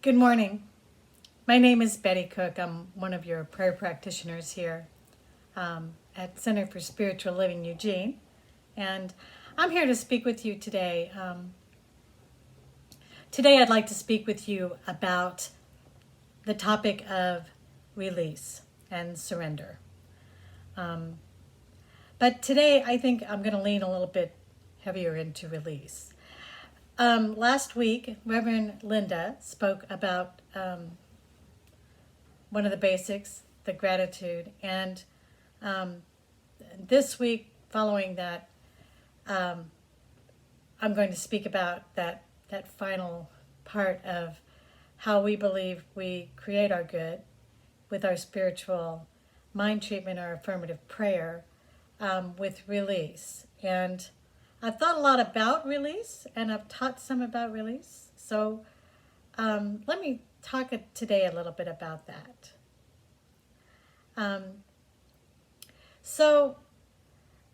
Good morning. My name is Betty Cook. I'm one of your prayer practitioners here at Center for Spiritual Living Eugene. And I'm here to speak with you today. Today I'd like to speak with you about the topic of release and surrender. But today I think I'm going to lean a little bit heavier into release. Last week, Reverend Linda spoke about one of the basics, the gratitude. And this week, following that, I'm going to speak about that final part of how we believe we create our good with our spiritual mind treatment or affirmative prayer with release. And I've thought a lot about release, and I've taught some about release. So let me talk today a little bit about that. So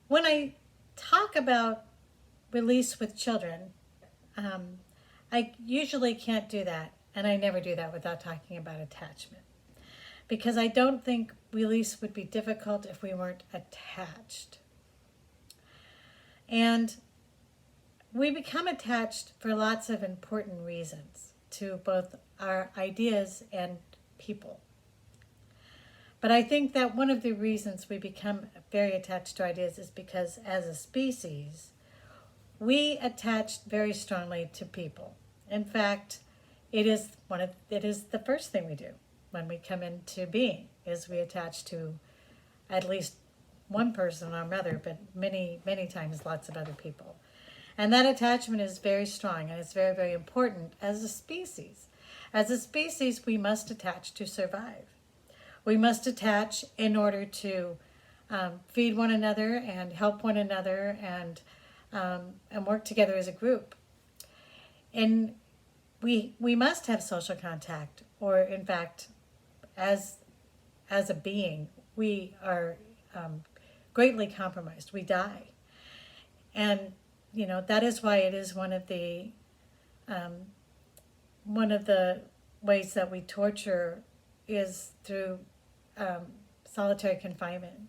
when I talk about release with children, I usually can't do that, and I never do that without talking about attachment. Because I don't think release would be difficult if we weren't attached. And we become attached for lots of important reasons to both our ideas and people. But I think that one of the reasons we become very attached to ideas is because as a species, we attach very strongly to people. In fact, it is the first thing we do when we come into being, is we attach to at least one person, our mother, but many, many times lots of other people. And that attachment is very strong, and it's very, very important as a species. As a species, we must attach to survive. We must attach in order to feed one another and help one another and work together as a group. And we must have social contact, or in fact, as a being, we are greatly compromised. We die. And that is why it is one of the ways that we torture is through solitary confinement.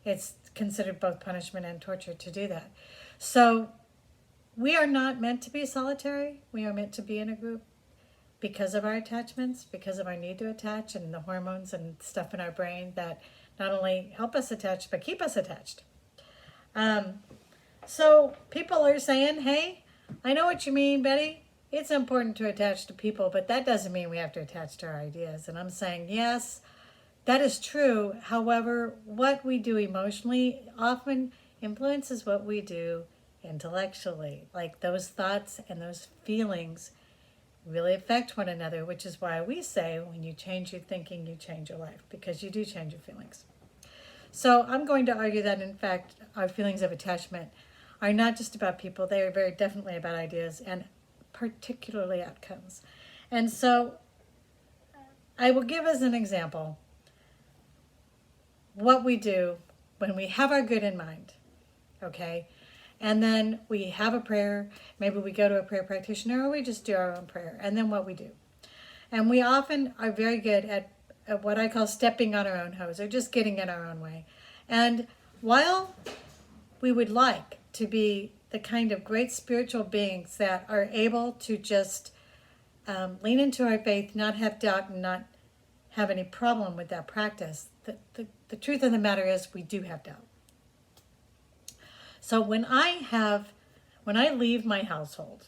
It's considered both punishment and torture to do that. So we are not meant to be solitary. We are meant to be in a group because of our attachments, because of our need to attach and the hormones and stuff in our brain that not only help us attach, but keep us attached. So people are saying, hey, I know what you mean, Betty. It's important to attach to people, but that doesn't mean we have to attach to our ideas. And I'm saying, yes, that is true. However, what we do emotionally often influences what we do intellectually. Like those thoughts and those feelings really affect one another, which is why we say when you change your thinking, you change your life, because you do change your feelings. So I'm going to argue that, in fact, our feelings of attachment are not just about people. They are very definitely about ideas and particularly outcomes. And so I will give as an example what we do when we have our good in mind, okay? And then we have a prayer, maybe we go to a prayer practitioner, or we just do our own prayer, and then what we do. And we often are very good at what I call stepping on our own hose, or just getting in our own way. And while we would like to be the kind of great spiritual beings that are able to just lean into our faith, not have doubt, and not have any problem with that practice, the truth of the matter is we do have doubt. So when I leave my household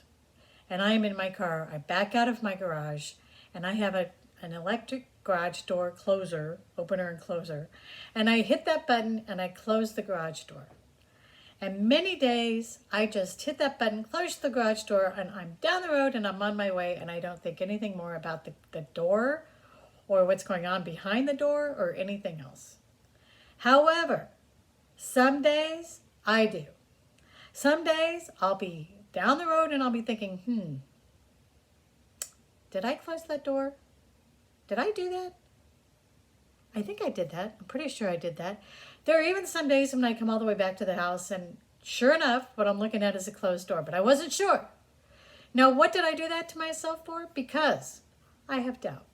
and I am in my car, I back out of my garage and I have an electric garage door closer, opener and closer, and I hit that button and I close the garage door. And many days I just hit that button, close the garage door, and I'm down the road and I'm on my way, and I don't think anything more about the door or what's going on behind the door or anything else. However, some days I do. Some days I'll be down the road and I'll be thinking, did I close that door? Did I do that? I think I did that. I'm pretty sure I did that. There are even some days when I come all the way back to the house and sure enough, what I'm looking at is a closed door, but I wasn't sure. Now, what did I do that to myself for? Because I have doubt.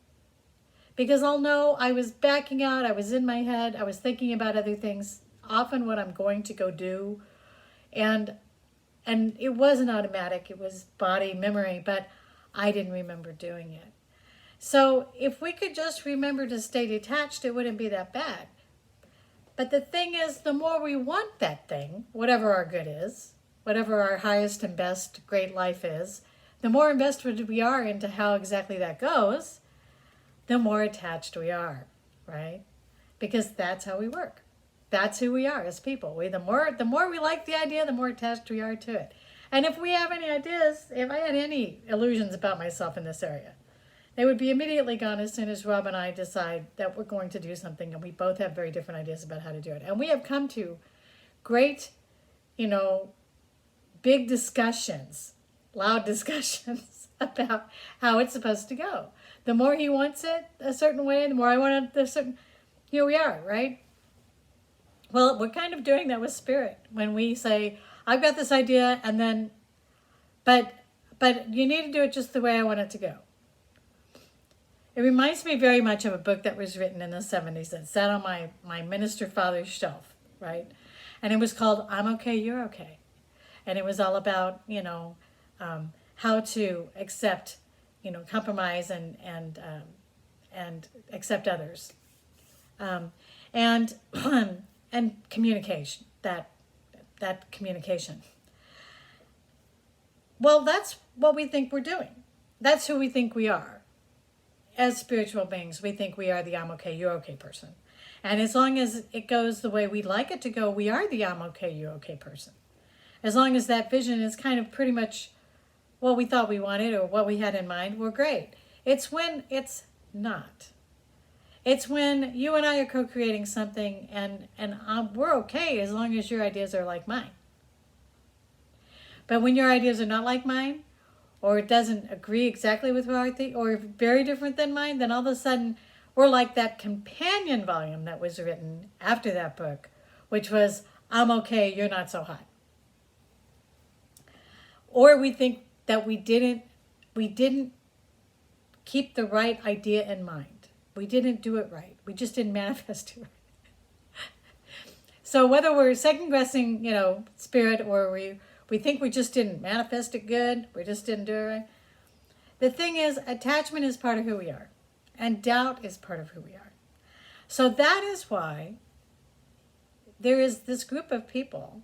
Because I'll know I was backing out, I was in my head, I was thinking about other things, often what I'm going to go do. And it wasn't automatic, it was body memory, but I didn't remember doing it. So if we could just remember to stay detached, it wouldn't be that bad. But the thing is, the more we want that thing, whatever our good is, whatever our highest and best great life is, the more invested we are into how exactly that goes, the more attached we are, right? Because that's how we work. That's who we are as people. The more we like the idea, the more attached we are to it. And if we have any ideas, if I had any illusions about myself in this area, they would be immediately gone as soon as Rob and I decide that we're going to do something, and we both have very different ideas about how to do it. And we have come to great, big discussions, loud discussions about how it's supposed to go. The more he wants it a certain way, the more I want it a certain. Here we are, right? Well, we're kind of doing that with spirit when we say, "I've got this idea," and then, but you need to do it just the way I want it to go. It reminds me very much of a book that was written in the 70s that sat on my minister father's shelf, right? And it was called "I'm Okay, You're Okay," and it was all about how to accept, compromise and accept others, and and communication. That communication. Well, that's what we think we're doing. That's who we think we are. As spiritual beings, we think we are the "I'm okay, you're okay" person. And as long as it goes the way we'd like it to go, we are the "I'm okay, you're okay" person. As long as that vision is kind of pretty much what we thought we wanted or what we had in mind, we're great. It's when it's not. It's when you and I are co-creating something and we're okay as long as your ideas are like mine. But when your ideas are not like mine, or it doesn't agree exactly with what I think, or very different than mine, then all of a sudden we're like that companion volume that was written after that book, which was "I'm okay, you're not so hot." Or we think that we didn't keep the right idea in mind. We didn't do it right. We just didn't manifest it right. So whether we're second guessing, spirit, or we think we just didn't manifest it good, we just didn't do it right. The thing is, attachment is part of who we are, and doubt is part of who we are. So that is why there is this group of people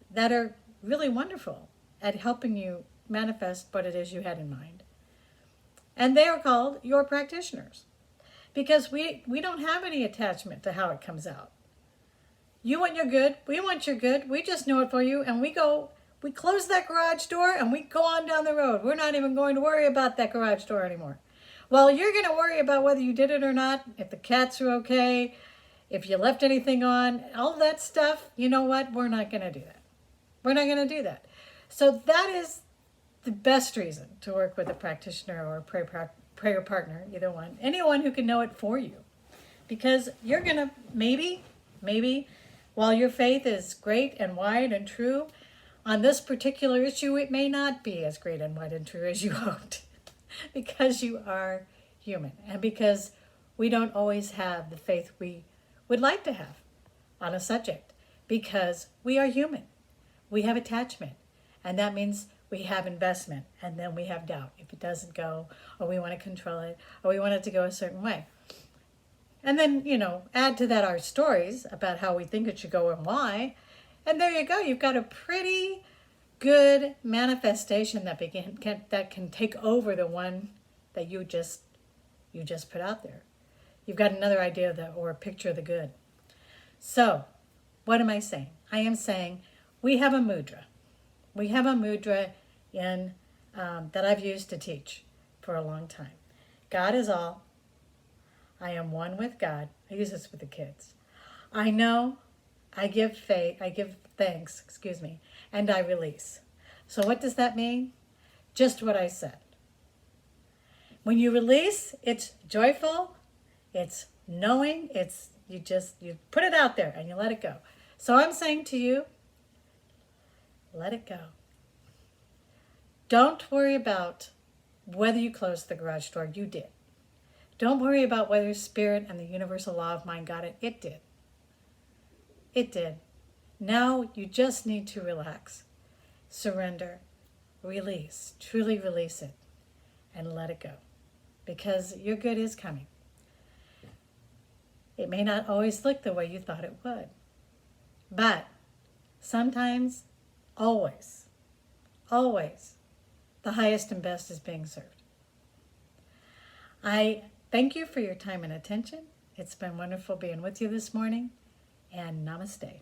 that are really wonderful at helping you manifest what it is you had in mind. And they are called your practitioners, because we don't have any attachment to how it comes out. You want your good, we want your good, we just know it for you, and we close that garage door and we go on down the road. We're not even going to worry about that garage door anymore. Well, you're going to worry about whether you did it or not, if the cats are okay, if you left anything on, all that stuff. You know what? We're not going to do that. We're not going to do that. So that is the best reason to work with a practitioner or a prayer partner, either one. Anyone who can know it for you. Because you're going to, maybe, while your faith is great and wide and true, on this particular issue, it may not be as great and wide and true as you hoped. Because you are human. And because we don't always have the faith we would like to have on a subject. Because we are human. We have attachment. And that means we have investment. And then we have doubt if it doesn't go, or we want to control it, or we want it to go a certain way. And then, add to that our stories about how we think it should go and why. And there you go. You've got a pretty good manifestation that can take over the one that you just put out there. You've got another idea or a picture of the good. So, what am I saying? I am saying we have a mudra. We have a mudra that I've used to teach for a long time. God is all. I am one with God. I use this with the kids. I know. I give thanks, and I release. So what does that mean? Just what I said. When you release, it's joyful, it's knowing, you put it out there and you let it go. So I'm saying to you, let it go. Don't worry about whether you closed the garage door, you did. Don't worry about whether spirit and the universal law of mind got it. It did. It did. Now you just need to relax, surrender, release, truly release it, and let it go. Because your good is coming. It may not always look the way you thought it would. But sometimes, always, the highest and best is being served. I thank you for your time and attention. It's been wonderful being with you this morning, and namaste.